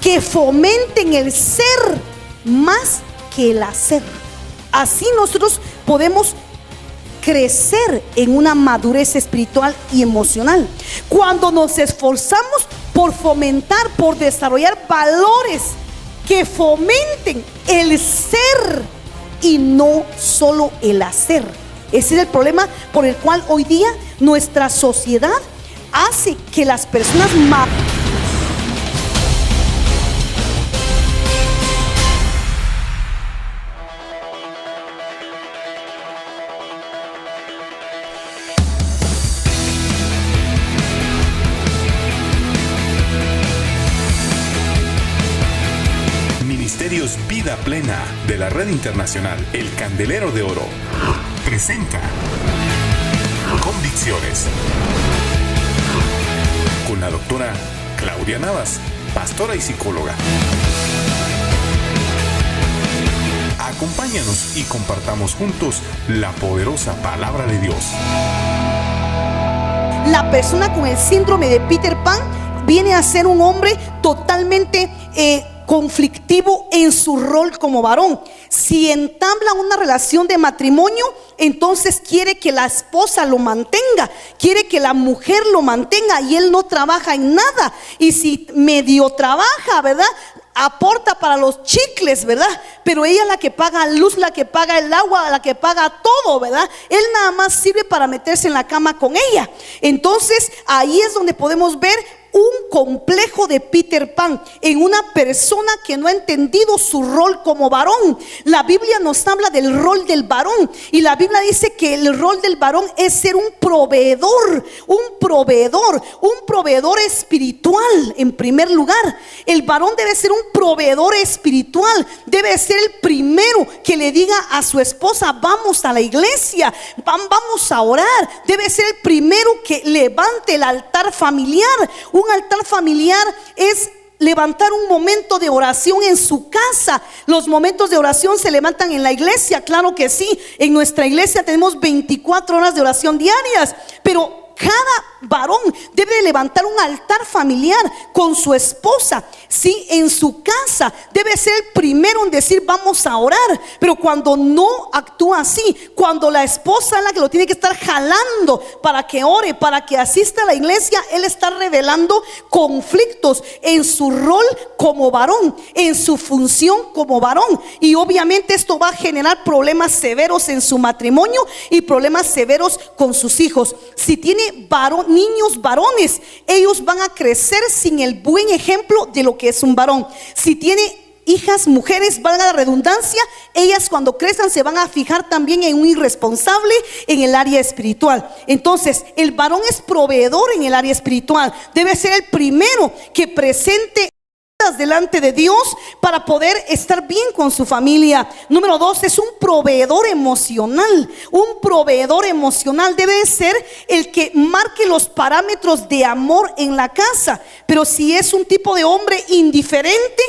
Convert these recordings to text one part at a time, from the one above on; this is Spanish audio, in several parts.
que fomenten el ser más que el hacer. Así nosotros podemos crecer en una madurez espiritual y emocional. Cuando nos esforzamos por fomentar, por desarrollar valores que fomenten el ser y no solo el hacer. Ese es el problema por el cual hoy día nuestra sociedad hace que las personas Ministerios Vida Plena de la Red Internacional El Candelero de Oro presenta Convicciones con la doctora Claudia Navas, pastora y psicóloga. Acompáñanos y compartamos juntos la poderosa palabra de Dios. La persona con el síndrome de Peter Pan viene a ser un hombre totalmente conflictivo en su rol como varón. Si entabla una relación de matrimonio, entonces quiere que la esposa lo mantenga, quiere que la mujer lo mantenga, y él no trabaja en nada. Y si medio trabaja, ¿verdad?, aporta para los chicles, ¿verdad? Pero ella es la que paga luz, la que paga el agua, la que paga todo, ¿verdad? Él nada más sirve para meterse en la cama con ella. Entonces ahí es donde podemos ver un complejo de Peter Pan en una persona que no ha entendido su rol como varón. La Biblia nos habla del rol del varón, y la Biblia dice que el rol del varón es ser un proveedor espiritual. En primer lugar, el varón debe ser un proveedor espiritual, debe ser el primero que le diga a su esposa: vamos a la iglesia, vamos a orar. Debe ser el primero que levante el altar familiar. Un altar familiar es levantar un momento de oración en su casa. Los momentos de oración se levantan en la iglesia, claro que sí. En nuestra iglesia tenemos 24 horas de oración diarias, pero cada varón debe levantar un altar familiar con su esposa. Sí, en su casa debe ser el primero en decir: vamos a orar. Pero cuando no actúa así, cuando la esposa es la que lo tiene que estar jalando para que ore, para que asista a la iglesia, él está revelando conflictos en su rol como varón, en su función como varón. Y obviamente esto va a generar problemas severos en su matrimonio y problemas severos con sus hijos. Si tiene niños varones, ellos van a crecer sin el buen ejemplo de lo que es un varón. Si tiene hijas mujeres, valga la redundancia, ellas cuando crezcan se van a fijar también en un irresponsable en el área espiritual. Entonces el varón es proveedor en el área espiritual, debe ser el primero que presente delante de Dios para poder estar bien con su familia. Número 2, es un proveedor emocional. Un proveedor emocional debe ser el que marque los parámetros de amor en la casa. Pero si es un tipo de hombre indiferente,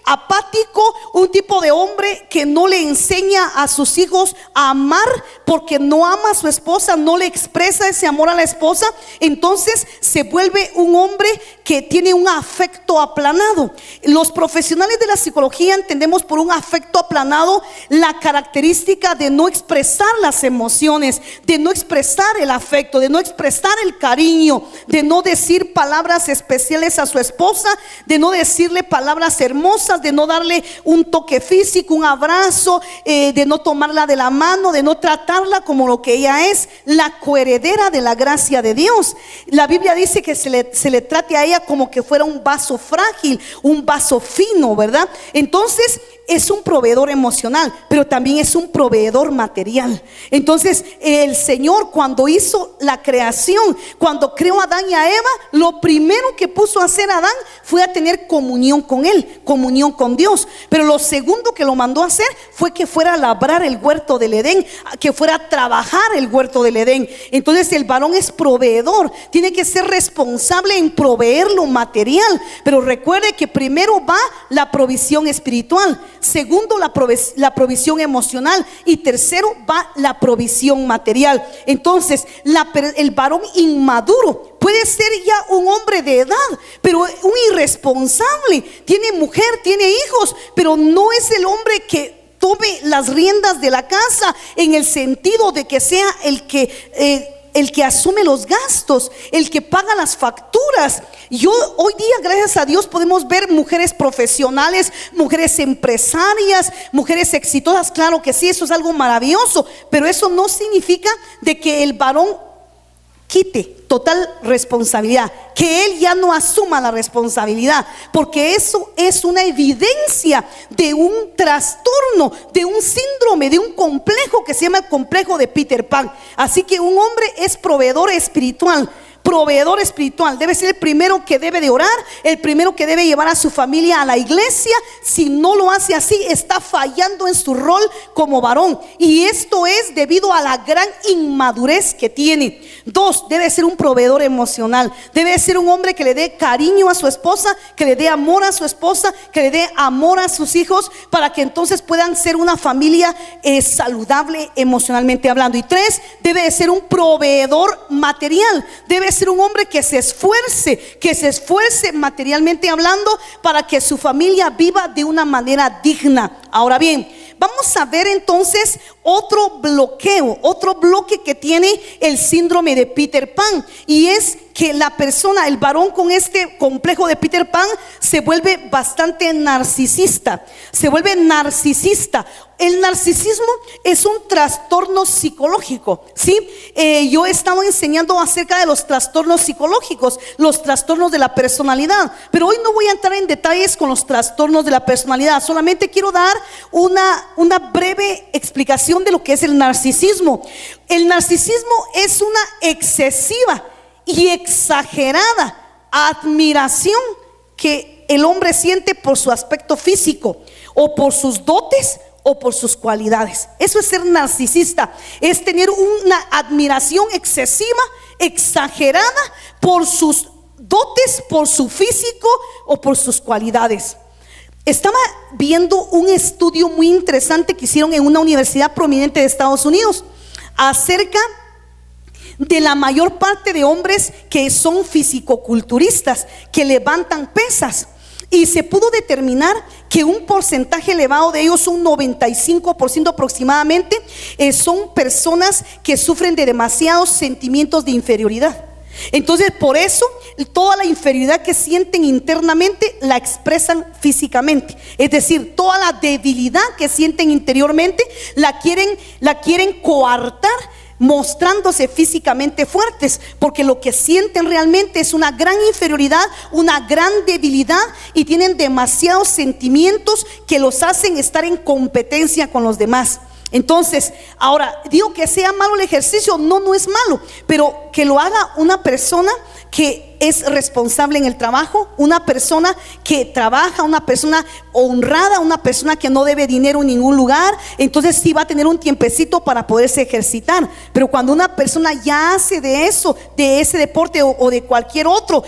apático, un tipo de hombre que no le enseña a sus hijos a amar porque no ama a su esposa, no le expresa ese amor a la esposa, entonces se vuelve un hombre que tiene un afecto aplanado. Los profesionales de la psicología entendemos por un afecto aplanado la característica de no expresar las emociones, de no expresar el afecto, de no expresar el cariño, de no decir palabras especiales a su esposa, de no decirle palabras hermosas, de no darle un toque físico, un abrazo, de no tomarla de la mano, de no tratarla como lo que ella es, la coheredera de la gracia de Dios. La Biblia dice que se le trate a ella como que fuera un vaso frágil, un vaso fino, ¿verdad? Entonces es un proveedor emocional, pero también es un proveedor material. Entonces el Señor, cuando hizo la creación, cuando creó a Adán y a Eva, lo primero que puso a hacer Adán fue a tener comunión con él, comunión con Dios. Pero lo segundo que lo mandó a hacer fue que fuera a labrar el huerto del Edén, que fuera a trabajar el huerto del Edén. Entonces el varón es proveedor, tiene que ser responsable en proveer lo material. Pero recuerde que primero va la provisión espiritual. Segundo, la provisión emocional. Y tercero, va la provisión material. Entonces, el varón inmaduro puede ser ya un hombre de edad, pero un irresponsable. Tiene mujer, tiene hijos, pero no es el hombre que tome las riendas de la casa en el sentido de que sea el que asume los gastos, el que paga las facturas. Hoy día, gracias a Dios, podemos ver mujeres profesionales, mujeres empresarias, mujeres exitosas. Claro que sí, eso es algo maravilloso, pero eso no significa de que el varón quite total responsabilidad, que él ya no asuma la responsabilidad, porque eso es una evidencia de un trastorno, de un síndrome, de un complejo que se llama el complejo de Peter Pan. Así que un hombre es proveedor espiritual. Proveedor espiritual debe ser el primero que debe de orar, el primero que debe llevar a su familia a la iglesia. Si no lo hace así, está fallando en su rol como varón, y esto es debido a la gran inmadurez que tiene. Dos, debe ser un proveedor emocional. Debe ser un hombre que le dé cariño a su esposa, que le dé amor a su esposa, que le dé amor a sus hijos, para que entonces puedan ser una familia saludable emocionalmente hablando. Y tres, debe de ser un proveedor material. Debe ser un hombre que se esfuerce materialmente hablando, para que su familia viva de una manera digna. Ahora bien, vamos a ver entonces otro bloque que tiene el síndrome de Peter Pan, y es que la persona, el varón con este complejo de Peter Pan, se vuelve bastante narcisista. El narcisismo es un trastorno psicológico, ¿sí? Yo he estado enseñando acerca de los trastornos psicológicos, los trastornos de la personalidad, pero hoy no voy a entrar en detalles con los trastornos de la personalidad. Solamente quiero dar una breve explicación de lo que es el narcisismo. El narcisismo es una excesiva y exagerada admiración que el hombre siente por su aspecto físico, o por sus dotes, o por sus cualidades. Eso es ser narcisista, es tener una admiración excesiva, exagerada, por sus dotes, por su físico o por sus cualidades. Estaba viendo un estudio muy interesante que hicieron en una universidad prominente de Estados Unidos acerca de la mayor parte de hombres que son fisicoculturistas, que levantan pesas. Y se pudo determinar que un porcentaje elevado de ellos, un 95% aproximadamente, son personas que sufren de demasiados sentimientos de inferioridad. Entonces, por eso toda la inferioridad que sienten internamente la expresan físicamente. Es decir, toda la debilidad que sienten interiormente la quieren coartar, mostrándose físicamente fuertes, porque lo que sienten realmente es una gran inferioridad, una gran debilidad, y tienen demasiados sentimientos que los hacen estar en competencia con los demás. Entonces, ahora, digo que sea malo el ejercicio, no es malo, pero que lo haga una persona que es responsable en el trabajo, una persona que trabaja, una persona honrada, una persona que no debe dinero en ningún lugar. Entonces sí va a tener un tiempecito para poderse ejercitar. Pero cuando una persona ya hace de eso, de ese deporte o de cualquier otro,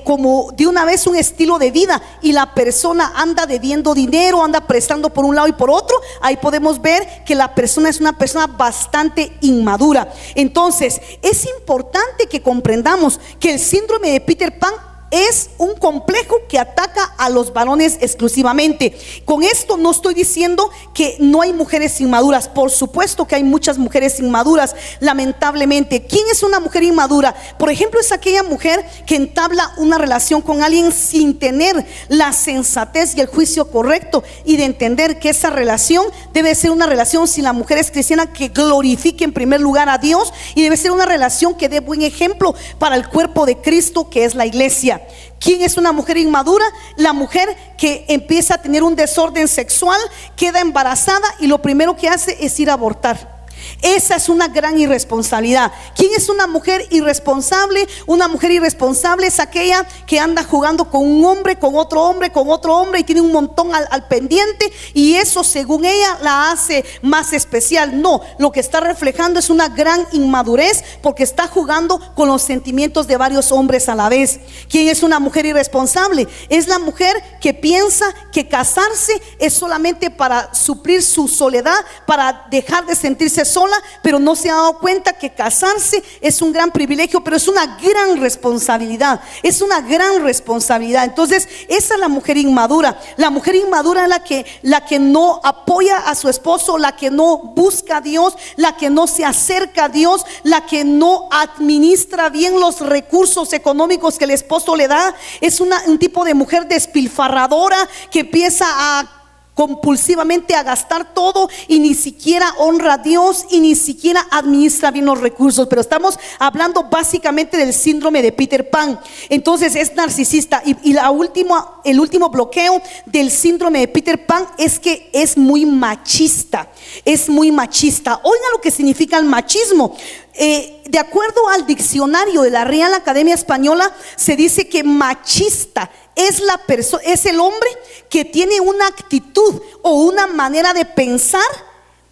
como de una vez un estilo de vida, y la persona anda debiendo dinero, anda prestando por un lado y por otro, ahí podemos ver que la persona es una persona bastante inmadura. Entonces es importante que comprendamos que el síndrome de Peter Pan es un complejo que ataca a los varones exclusivamente. Con esto no estoy diciendo que no hay mujeres inmaduras. Por supuesto que hay muchas mujeres inmaduras, lamentablemente. ¿Quién es una mujer inmadura? Por ejemplo, es aquella mujer que entabla una relación con alguien sin tener la sensatez y el juicio correcto, y de entender que esa relación debe ser una relación, si la mujer es cristiana, que glorifique en primer lugar a Dios, y debe ser una relación que dé buen ejemplo para el cuerpo de Cristo, que es la iglesia. ¿Quién es una mujer inmadura? La mujer que empieza a tener un desorden sexual, queda embarazada y lo primero que hace es ir a abortar. Esa es una gran irresponsabilidad. ¿Quién es una mujer irresponsable? Una mujer irresponsable es aquella que anda jugando con un hombre, con otro hombre, con otro hombre, y tiene un montón al pendiente, y eso según ella la hace más especial. No, lo que está reflejando es una gran inmadurez, porque está jugando con los sentimientos de varios hombres a la vez. ¿Quién es una mujer irresponsable? Es la mujer que piensa que casarse es solamente para suplir su soledad, para dejar de sentirse sola, pero no se ha dado cuenta que casarse es un gran privilegio, pero es una gran responsabilidad. Es una gran responsabilidad. Entonces, esa es la mujer inmadura. La mujer inmadura es la que no apoya a su esposo, la que no busca a Dios, la que no se acerca a Dios, la que no administra bien los recursos económicos que el esposo le da. Es un tipo de mujer despilfarradora que empieza a compulsivamente a gastar todo y ni siquiera honra a Dios y ni siquiera administra bien los recursos. Pero estamos hablando básicamente del síndrome de Peter Pan. Entonces es narcisista, y el último bloqueo del síndrome de Peter Pan es que es muy machista. Es muy machista. Oiga lo que significa el machismo. De acuerdo al diccionario de la Real Academia Española, se dice que machista es el hombre que tiene una actitud o una manera de pensar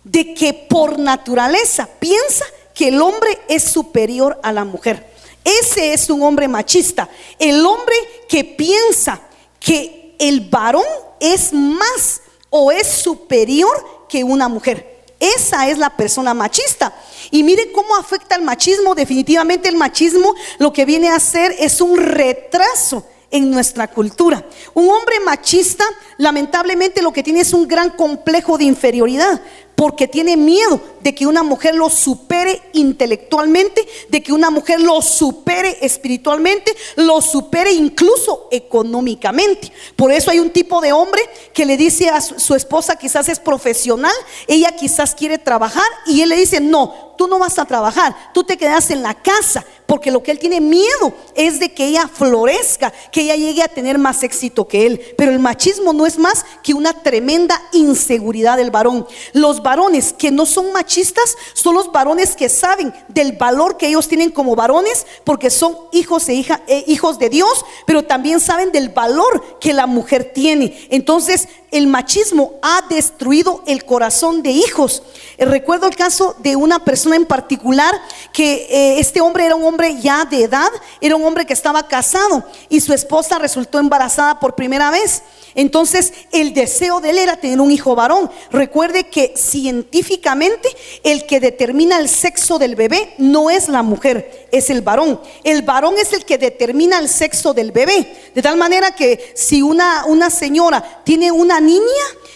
de que por naturaleza piensa que el hombre es superior a la mujer. Ese es un hombre machista. El hombre que piensa que el varón es más o es superior que una mujer. Esa es la persona machista. Y mire cómo afecta el machismo. Definitivamente el machismo lo que viene a hacer es un retraso en nuestra cultura. Un hombre machista lamentablemente lo que tiene es un gran complejo de inferioridad, porque tiene miedo de que una mujer lo supere intelectualmente, de que una mujer lo supere espiritualmente, lo supere incluso económicamente. Por eso hay un tipo de hombre que le dice a su esposa, quizás es profesional, ella quizás quiere trabajar, y él le dice: no, tú no vas a trabajar, tú te quedas en la casa, porque lo que él tiene miedo es de que ella florezca, que ella llegue a tener más éxito que él. Pero el machismo no es más que una tremenda inseguridad del varón. Los varones que no son machistas son los varones que saben del valor que ellos tienen como varones, porque son hijos hijos de Dios, pero también saben del valor que la mujer tiene. Entonces el machismo ha destruido el corazón de hijos. Recuerdo el caso de una persona en particular que este hombre era un hombre ya de edad, era un hombre que estaba casado y su esposa resultó embarazada por primera vez. Entonces el deseo de él era tener un hijo varón. Recuerde que científicamente el que determina el sexo del bebé no es la mujer, es el varón. El varón es el que determina el sexo del bebé. De tal manera que si una señora tiene una niña,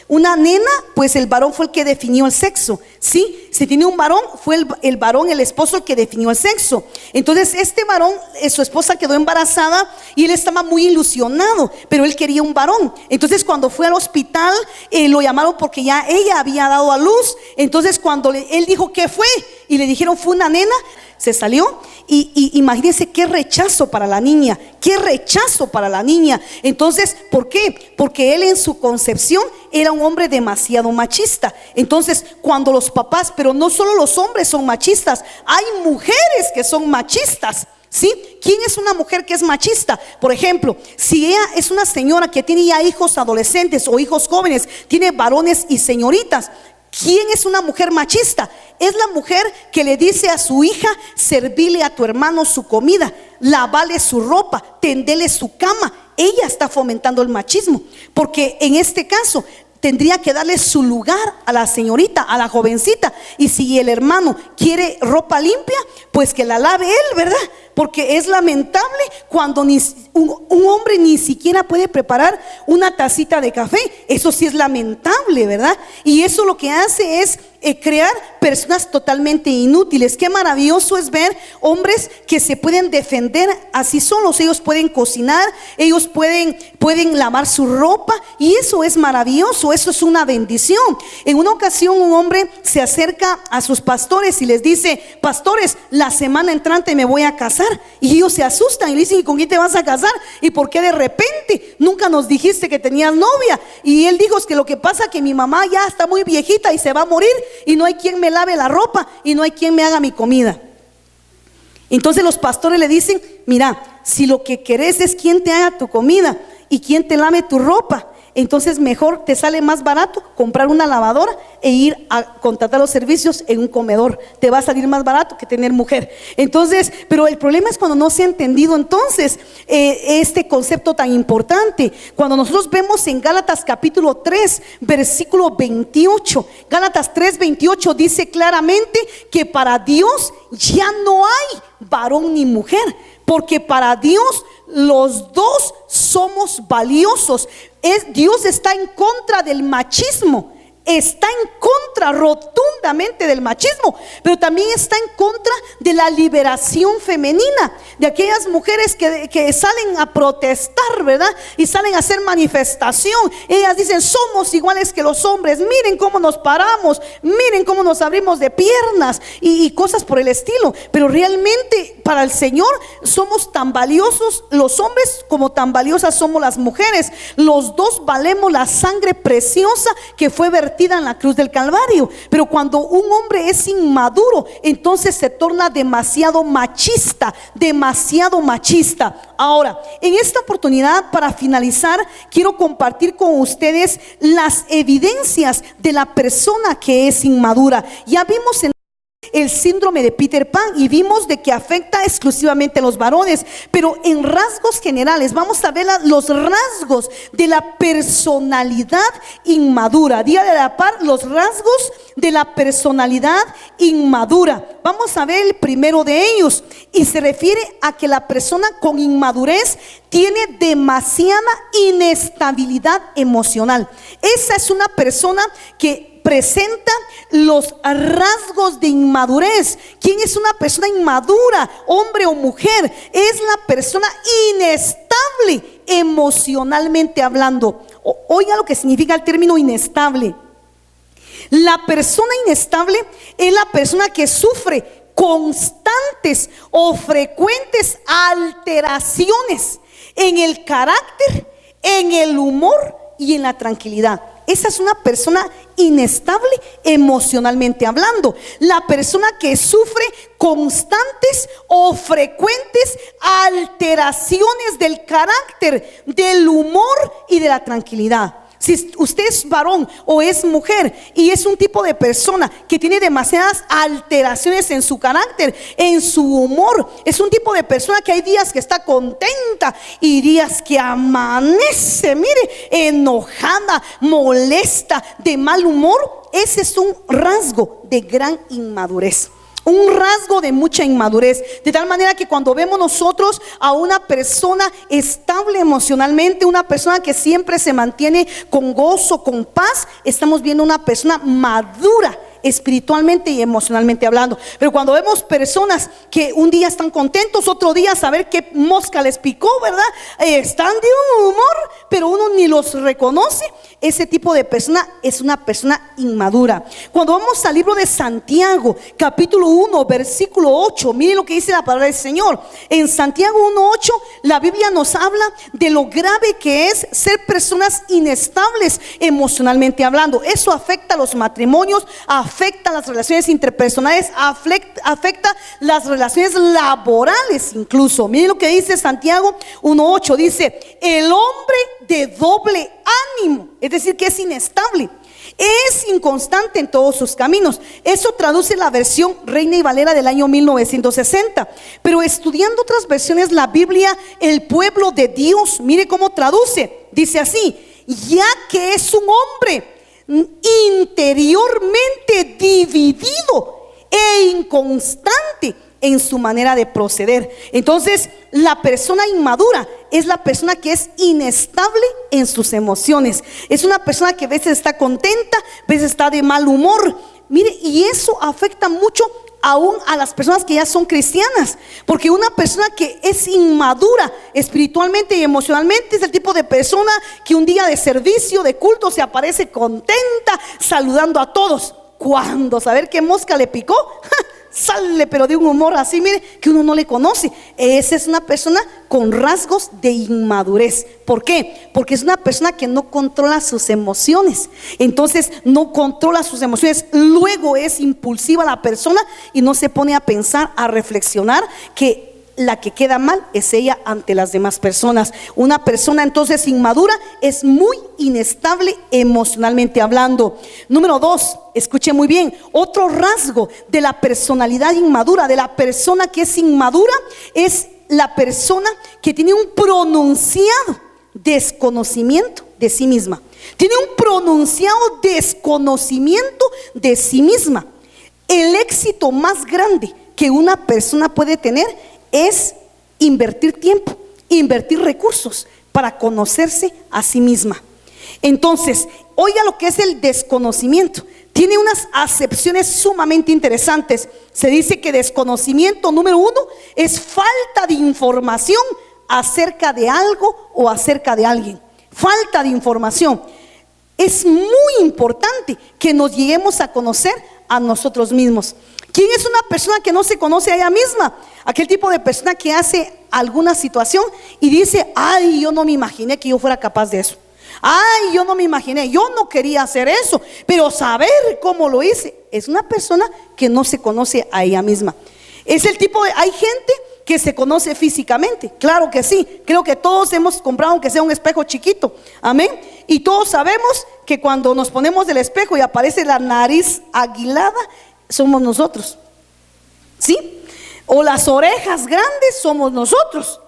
una nena, pues el varón fue el que definió el sexo. ¿Sí? Si tiene un varón, fue el varón, el esposo, el que definió el sexo. Entonces este varón, su esposa quedó embarazada y él estaba muy ilusionado, pero él quería un varón. Entonces cuando fue al hospital, lo llamaron porque ya ella había dado a luz. Entonces cuando él dijo: ¿qué fue? Y le dijeron: fue una nena. Se salió y imagínense qué rechazo para la niña, qué rechazo para la niña. Entonces, ¿por qué? Porque él en su concepción era un hombre demasiado machista. Entonces, cuando los papás, pero no solo los hombres son machistas, hay mujeres que son machistas. ¿Sí? ¿Quién es una mujer que es machista? Por ejemplo, si ella es una señora que tiene ya hijos adolescentes o hijos jóvenes, tiene varones y señoritas, ¿quién es una mujer machista? Es la mujer que le dice a su hija: servile a tu hermano su comida, lavale su ropa, tendele su cama. Ella está fomentando el machismo, porque en este caso tendría que darle su lugar a la señorita, a la jovencita. Y si el hermano quiere ropa limpia, pues que la lave él, ¿verdad? Porque es lamentable cuando un hombre ni siquiera puede preparar una tacita de café. Eso sí es lamentable, ¿verdad? Y eso lo que hace es crear personas totalmente inútiles. Qué maravilloso es ver hombres que se pueden defender así solos. Ellos pueden cocinar, ellos pueden lavar su ropa, y eso es maravilloso, eso es una bendición. En una ocasión un hombre se acerca a sus pastores y les dice: pastores, la semana entrante me voy a casar. Y ellos se asustan y le dicen: ¿y con quién te vas a casar? preguntar: ¿y por qué de repente nunca nos dijiste que tenías novia? Y él dijo: es que lo que pasa es que mi mamá ya está muy viejita y se va a morir, y no hay quien me lave la ropa y no hay quien me haga mi comida. Entonces los pastores le dicen: mira, si lo que querés es quien te haga tu comida y quien te lave tu ropa, entonces mejor te sale más barato comprar una lavadora e ir a contratar los servicios en un comedor. Te va a salir más barato que tener mujer. Entonces, pero el problema es cuando no se ha entendido entonces este concepto tan importante. Cuando nosotros vemos en Gálatas capítulo 3 versículo 28, Gálatas 3:28 dice claramente que para Dios ya no hay varón ni mujer, porque para Dios los dos somos valiosos. Dios está en contra del machismo, está en contra rotundamente del machismo, pero también está en contra de la liberación femenina, de aquellas mujeres que salen a protestar, ¿verdad? Y salen a hacer manifestación. Ellas dicen: somos iguales que los hombres, miren cómo nos paramos, miren cómo nos abrimos de piernas y cosas por el estilo. Pero realmente para el Señor somos tan valiosos los hombres como tan valiosas somos las mujeres. Los dos valemos la sangre preciosa que fue vertida en la cruz del Calvario. Pero cuando un hombre es inmaduro, entonces se torna demasiado machista, demasiado machista. Ahora, en esta oportunidad, para finalizar, quiero compartir con ustedes las evidencias de la persona que es inmadura. Ya vimos el síndrome de Peter Pan y vimos de que afecta exclusivamente a los varones, pero en rasgos generales vamos a ver los rasgos de la personalidad inmadura. Dígale a la par: los rasgos de la personalidad inmadura. Vamos a ver el primero de ellos, y se refiere a que la persona con inmadurez tiene demasiada inestabilidad emocional. Esa es una persona que presenta los rasgos de inmadurez. ¿Quién es una persona inmadura? Hombre o mujer. Es la persona inestable emocionalmente hablando. Oiga lo que significa el término inestable. La persona inestable es la persona que sufre constantes o frecuentes alteraciones en el carácter, en el humor y en la tranquilidad. Esa es una persona inestable emocionalmente hablando. La persona que sufre constantes o frecuentes alteraciones del carácter, del humor y de la tranquilidad. Si usted es varón o es mujer y es un tipo de persona que tiene demasiadas alteraciones en su carácter, en su humor, es un tipo de persona que hay días que está contenta y días que amanece, mire, enojada, molesta, de mal humor. Ese es un rasgo de gran inmadurez. Un rasgo de mucha inmadurez, de tal manera que cuando vemos nosotros a una persona estable emocionalmente, una persona que siempre se mantiene con gozo, con paz, estamos viendo una persona madura espiritualmente y emocionalmente hablando. Pero cuando vemos personas que un día están contentos, otro día saber qué mosca les picó, ¿verdad? Están de un humor, pero uno ni los reconoce. Ese tipo de persona es una persona inmadura. Cuando vamos al libro de Santiago, capítulo 1, versículo 8, mire lo que dice la palabra del Señor. En Santiago 1:8, la Biblia nos habla de lo grave que es ser personas inestables emocionalmente hablando. Eso afecta a los matrimonios, afecta las relaciones interpersonales, afecta las relaciones laborales incluso. Miren lo que dice Santiago 1:8, dice: el hombre de doble ánimo, es decir, que es inestable, es inconstante en todos sus caminos. Eso traduce la versión Reina y Valera del año 1960. Pero estudiando otras versiones, la Biblia, el pueblo de Dios, mire cómo traduce. Dice así: ya que es un hombre interiormente dividido e inconstante en su manera de proceder. Entonces, la persona inmadura es la persona que es inestable en sus emociones. Es una persona que a veces está contenta, a veces está de mal humor. Mire, y eso afecta mucho aún a las personas que ya son cristianas, porque una persona que es inmadura espiritualmente y emocionalmente es el tipo de persona que un día de servicio, de culto, se aparece contenta, saludando a todos. Cuando saber qué mosca le picó, sale pero de un humor así, mire, que uno no le conoce. Esa es una persona con rasgos de inmadurez. ¿Por qué? Porque es una persona que no controla sus emociones. Entonces no controla sus emociones. Luego es impulsiva la persona y no se pone a pensar, a reflexionar que la que queda mal es ella ante las demás personas. Una persona entonces inmadura es muy inestable emocionalmente hablando. Número 2, escuche muy bien, otro rasgo de la personalidad inmadura, de la persona que es inmadura, es la persona que tiene un pronunciado desconocimiento de sí misma. Tiene un pronunciado desconocimiento de sí misma. El éxito más grande que una persona puede tener es invertir tiempo, invertir recursos para conocerse a sí misma. Entonces, oiga lo que es el desconocimiento. Tiene unas acepciones sumamente interesantes. Se dice que desconocimiento, número 1, es falta de información acerca de algo o acerca de alguien. Falta de información. Es muy importante que nos lleguemos a conocer a nosotros mismos. ¿Quién es una persona que no se conoce a ella misma? Aquel tipo de persona que hace alguna situación y dice: ay, yo no me imaginé que yo fuera capaz de eso. Ay, yo no me imaginé, yo no quería hacer eso, pero saber cómo lo hice. Es una persona que no se conoce a ella misma. Es el tipo de, hay gente que se conoce físicamente, claro que sí. Creo que todos hemos comprado aunque sea un espejo chiquito, amén. Y todos sabemos que cuando nos ponemos del espejo y aparece la nariz aguilada, somos nosotros, ¿sí? O las orejas grandes, somos nosotros.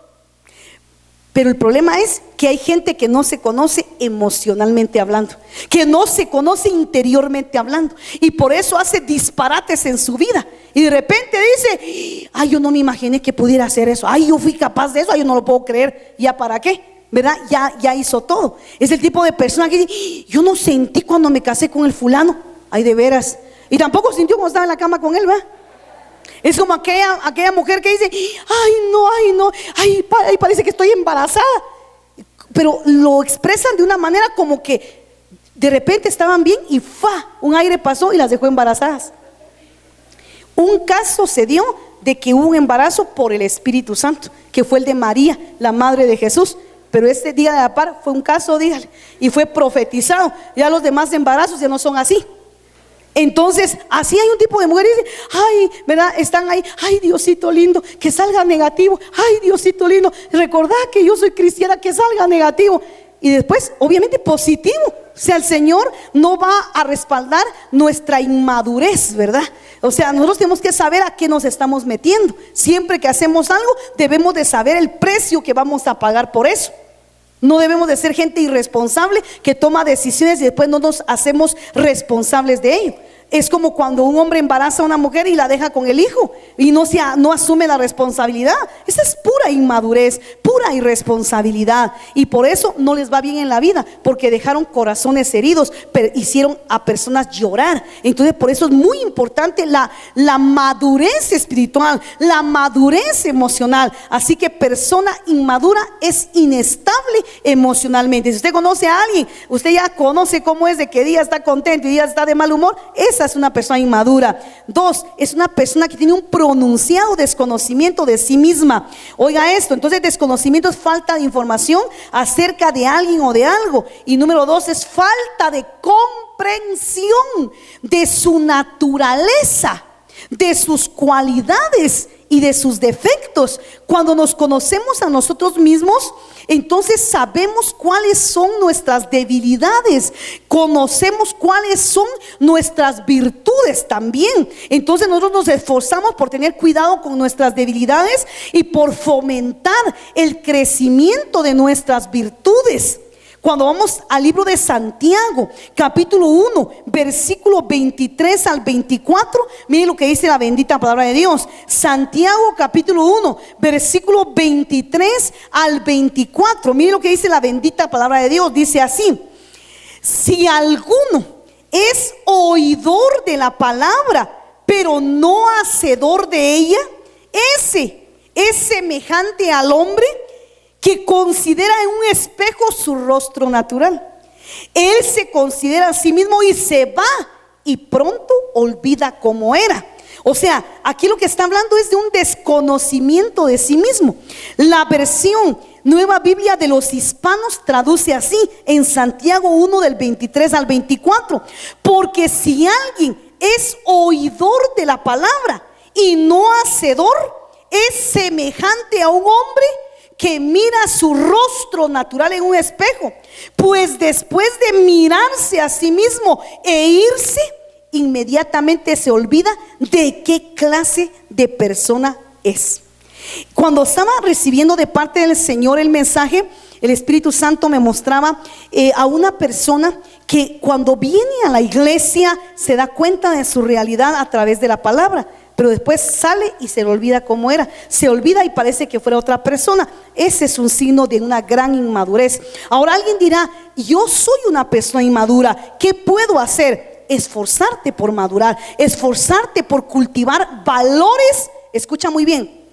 Pero el problema es que hay gente que no se conoce emocionalmente hablando, que no se conoce interiormente hablando, y por eso hace disparates en su vida. Y de repente dice: ay, yo no me imaginé que pudiera hacer eso. Ay, yo fui capaz de eso. Ay, yo no lo puedo creer. ¿Ya para qué? ¿Verdad? Ya hizo todo. Es el tipo de persona que dice: yo no sentí cuando me casé con el fulano. Ay, de veras. Y tampoco sintió cuando estaba en la cama con él, ¿verdad? Es como aquella mujer que dice: ay, no, ay, parece que estoy embarazada. Pero lo expresan de una manera como que de repente estaban bien y un aire pasó y las dejó embarazadas. Un caso se dio de que hubo un embarazo por el Espíritu Santo, que fue el de María, la madre de Jesús. Pero este día de la par fue un caso, dígale, y fue profetizado. Ya los demás embarazos ya no son así. Entonces, así hay un tipo de mujeres que dicen: ay, ¿verdad? Están ahí, ay, Diosito lindo, que salga negativo. Ay, Diosito lindo, recordad que yo soy cristiana, que salga negativo. Y después, obviamente, positivo. O sea, el Señor no va a respaldar nuestra inmadurez, ¿verdad? O sea, nosotros tenemos que saber a qué nos estamos metiendo. Siempre que hacemos algo, debemos de saber el precio que vamos a pagar por eso. No debemos de ser gente irresponsable que toma decisiones y después no nos hacemos responsables de ello. Es como cuando un hombre embaraza a una mujer y la deja con el hijo y no asume la responsabilidad. Esa es pura inmadurez, pura irresponsabilidad. Y por eso no les va bien en la vida, porque dejaron corazones heridos, hicieron a personas llorar. Entonces por eso es muy importante la madurez espiritual, la madurez emocional. Así que persona inmadura es inestable emocionalmente. Si usted conoce a alguien, usted ya conoce cómo es, de que día está contento y día está de mal humor. Esa es una persona inmadura. 2, es una persona que tiene un pronunciado desconocimiento de sí misma. Oiga esto, entonces desconocimiento es falta de información acerca de alguien o de algo. Y número 2 es falta de comprensión de su naturaleza, de sus cualidades y de sus defectos. Cuando nos conocemos a nosotros mismos, entonces sabemos cuáles son nuestras debilidades, conocemos cuáles son nuestras virtudes también. Entonces nosotros nos esforzamos por tener cuidado con nuestras debilidades y por fomentar el crecimiento de nuestras virtudes. Cuando vamos al libro de Santiago, capítulo 1, versículo 23 al 24, miren lo que dice la bendita palabra de Dios. Santiago capítulo 1, versículo 23 al 24, miren lo que dice la bendita palabra de Dios. Dice así: si alguno es oidor de la palabra, pero no hacedor de ella, ese es semejante al hombre que considera en un espejo su rostro natural. Él se considera a sí mismo y se va y pronto olvida cómo era. O sea, aquí lo que está hablando es de un desconocimiento de sí mismo. La versión Nueva Biblia de los Hispanos traduce así en Santiago 1 del 23 al 24: porque si alguien es oidor de la palabra y no hacedor, es semejante a un hombre que mira su rostro natural en un espejo, pues después de mirarse a sí mismo e irse, inmediatamente se olvida de qué clase de persona es. Cuando estaba recibiendo de parte del Señor el mensaje, el Espíritu Santo me mostraba a una persona que cuando viene a la iglesia se da cuenta de su realidad a través de la palabra, pero después sale y se le olvida cómo era. Se olvida y parece que fuera otra persona. Ese es un signo de una gran inmadurez. Ahora alguien dirá: yo soy una persona inmadura, ¿qué puedo hacer? Esforzarte por madurar, esforzarte por cultivar valores, escucha muy bien,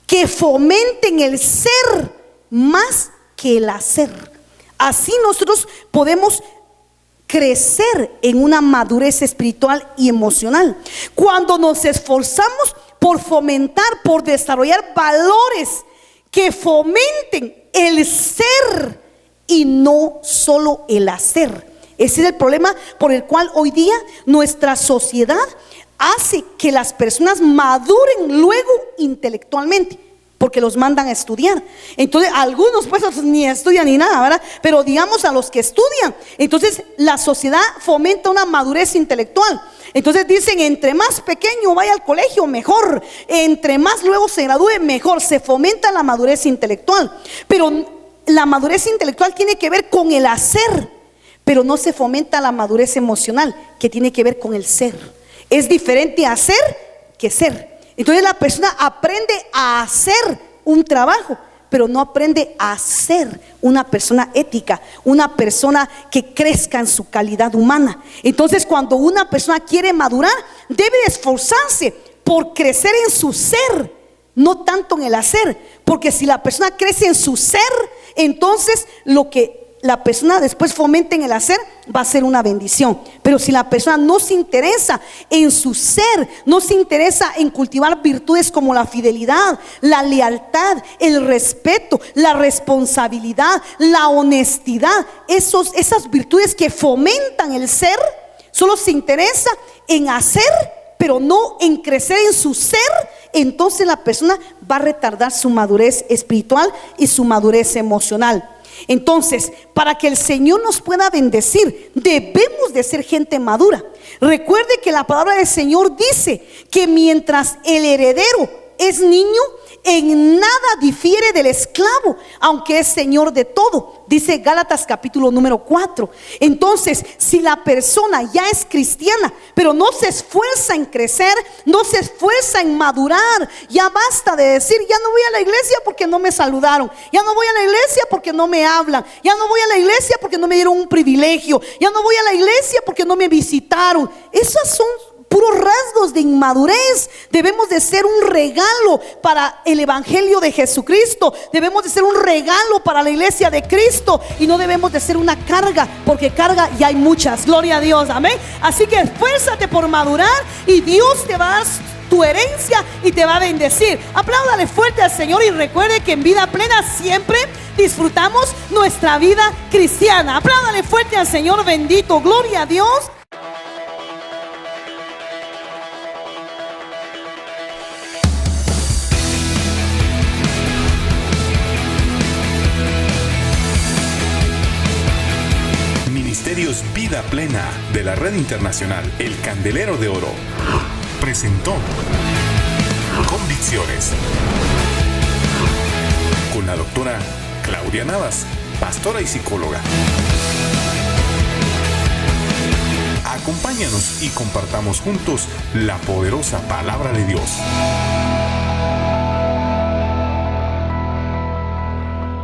que fomenten el ser más que el hacer. Así nosotros podemos crecer en una madurez espiritual y emocional. Cuando nos esforzamos por fomentar, por desarrollar valores que fomenten el ser y no solo el hacer. Ese es el problema por el cual hoy día nuestra sociedad hace que las personas maduren luego intelectualmente, porque los mandan a estudiar. Entonces algunos pues ni estudian ni nada, ¿verdad? Pero digamos a los que estudian, entonces la sociedad fomenta una madurez intelectual. Entonces dicen: entre más pequeño vaya al colegio, mejor. Entre más luego se gradúe, mejor. Se fomenta la madurez intelectual. Pero la madurez intelectual tiene que ver con el hacer, pero no se fomenta la madurez emocional, que tiene que ver con el ser. Es diferente hacer que ser. Entonces la persona aprende a hacer un trabajo, pero no aprende a ser una persona ética, una persona que crezca en su calidad humana. Entonces cuando una persona quiere madurar, debe esforzarse por crecer en su ser, no tanto en el hacer. Porque si la persona crece en su ser, entonces lo que la persona después fomenta en el hacer va a ser una bendición. Pero si la persona no se interesa en su ser, no se interesa en cultivar virtudes como la fidelidad, la lealtad, el respeto, la responsabilidad, la honestidad, esas virtudes que fomentan el ser, solo se interesa en hacer, pero no en crecer en su ser, entonces la persona va a retardar su madurez espiritual y su madurez emocional. Entonces, para que el Señor nos pueda bendecir, debemos de ser gente madura. Recuerde que la palabra del Señor dice que mientras el heredero es niño, en nada difiere del esclavo, aunque es señor de todo. Dice Gálatas capítulo número 4. Entonces, si la persona ya es cristiana, pero no se esfuerza en crecer, no se esfuerza en madurar, ya basta de decir: ya no voy a la iglesia porque no me saludaron, ya no voy a la iglesia porque no me hablan, ya no voy a la iglesia porque no me dieron un privilegio, ya no voy a la iglesia porque no me visitaron. Esas son puros rasgos de inmadurez. Debemos de ser un regalo para el evangelio de Jesucristo. Debemos de ser un regalo para la iglesia de Cristo, y no debemos de ser una carga, porque carga ya hay muchas. Gloria a Dios, amén. Así que esfuérzate por madurar y Dios te va a dar tu herencia y te va a bendecir. Apláudale fuerte al Señor y recuerde que en Vida Plena siempre disfrutamos nuestra vida cristiana. Apláudale fuerte al Señor, bendito, gloria a Dios. Ministerios Vida Plena de la Red Internacional El Candelero de Oro presentó Convicciones con la doctora Claudia Navas, pastora y psicóloga. Acompáñanos y compartamos juntos la poderosa palabra de Dios.